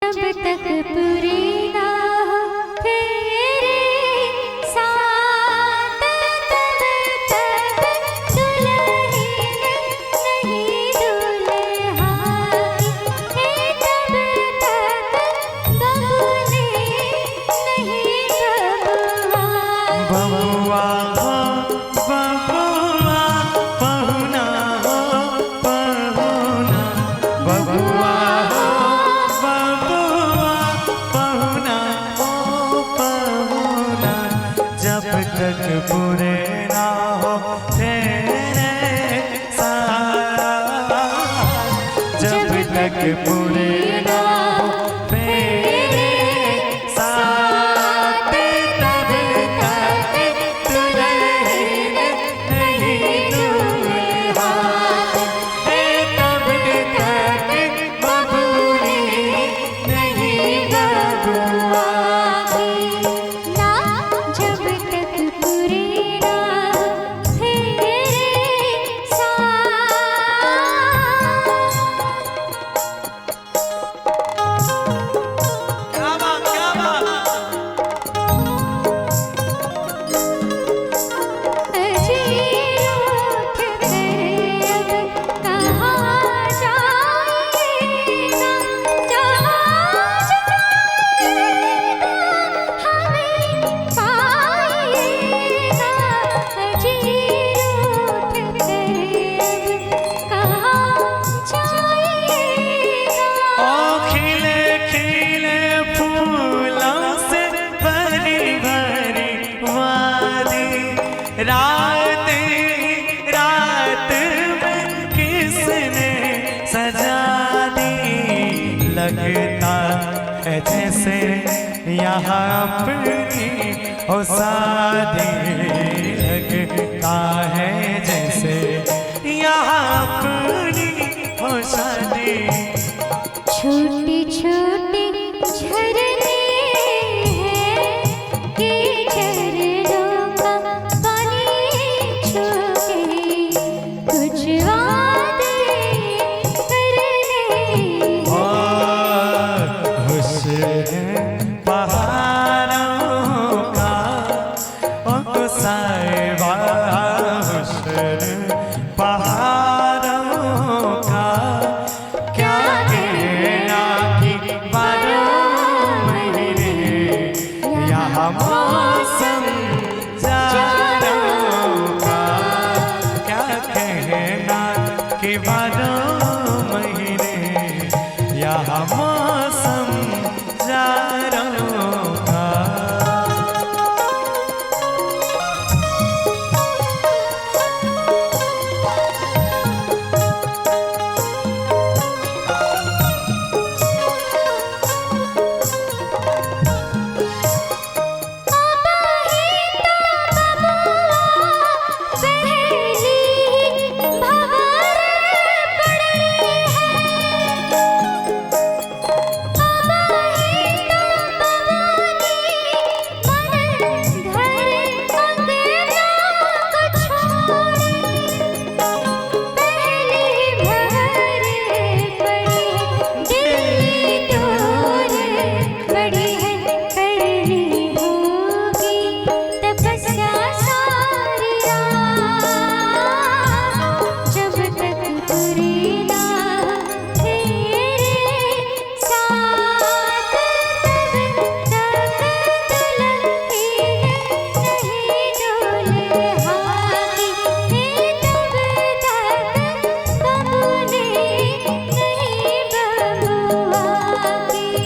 जब तक पूरी ना हो तेरे साथ तब तक दुल्हन नहीं दूल्हा की, तब तक बहू नहीं बबुआ। बबुआ हो बबुआ, पहुना हो पहुना, बबुआ हो बबुआ, पहुना हो पहुना, जब तक पूरे ना हो तेरे साथ, जब तक पूरे ना हो तेरे साथ, तब तक दुल्हन नहीं दूल्हा, तब तक बबू नहीं बबुआ। ना जब तक पूरी ना हो तेरे साथ। क्या बात क्या बात। अजी उठ कर अब कहाँ जाएगा, जहाँ जाएगा हमें पाएगा। अजी उठ कर अब कहाँ जाएगा। ओ खिले खिले फूलों से भरी भरी वादी, रात रात में किसने सजा दी, लगता है जैसे यहाँ अपनी हो शादी, लगता है जैसे यहाँ अपनी हो शादी। छोटे छोटे झरने हैं कि झरनों का पानी छू के कुछ वादे करने ओ हुस्न पहाड़ों का, ओ साहिबा हुस्न पहाड़ों का, क्या कहना कि 12 महीने यहाँ मौसम जाड़ों का, क्या कहना कि 12 महीने यहाँ मौसम जाड़ों का।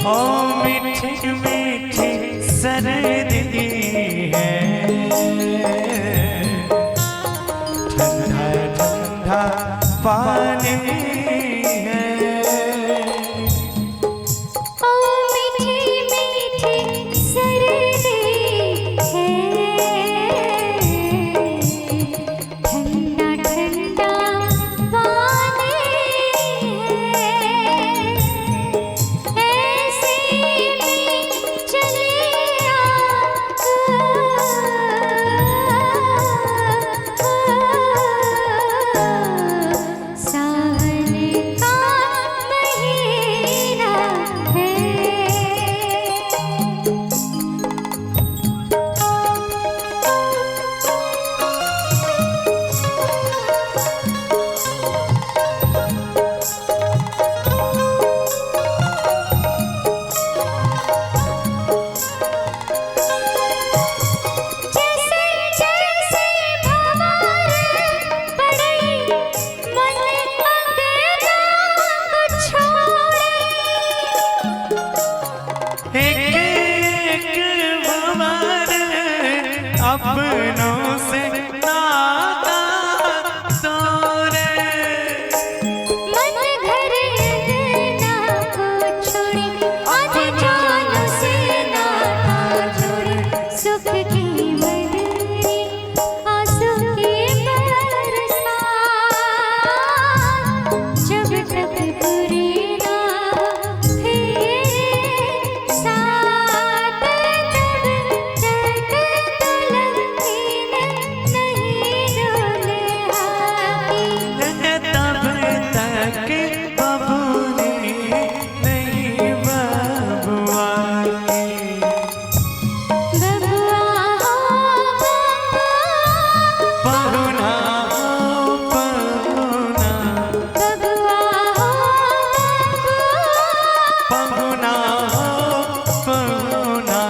ओ मीठी मीठी सर्दी है, ठंडा ठंडा पानी है, ओ मीठी मीठी सर्दी है, ठंडा ठंडा पानी है। ऐसे में चले आओ ना हो पहुना,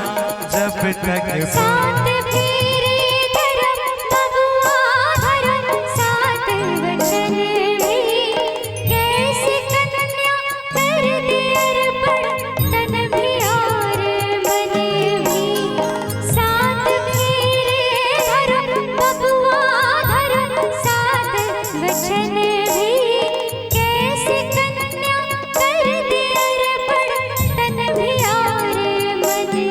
जब तक सात फेरे धरम बबुआ धरम, सात वचन भी कैसे कन्या कर दे अर्पण, तन भी और मन भी। सात फेरे धरम बबुआ धरम, सात वचन भी कैसे कन्या कर दे अर्पण, तन भी और मन भी।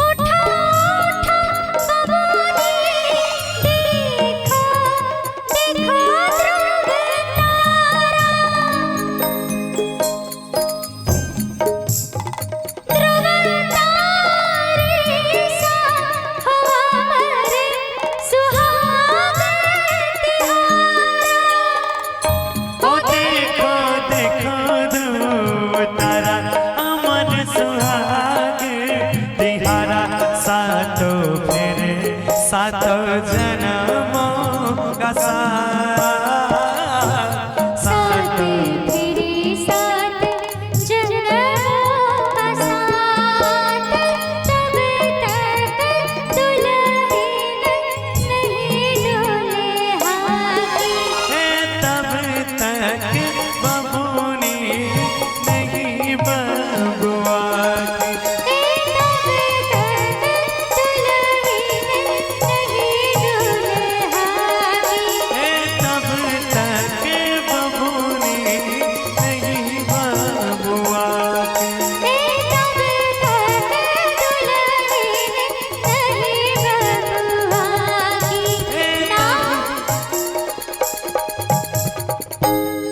उठा उठा बबुनी, देखो देखो ध्रुव तारा, ध्रुव तारे सा हुआ अमर सुहागन तिहारा। ओ देखो देखो ध्रुव तारा, अमन सुहाग तिहारा। सातों फेरे सातों जन्मों का साथ, सात फेरे सात जन्मों का साथ, तब तक दुल्हन नहीं डोले हाथी। तब तक बबूनी नहीं बबू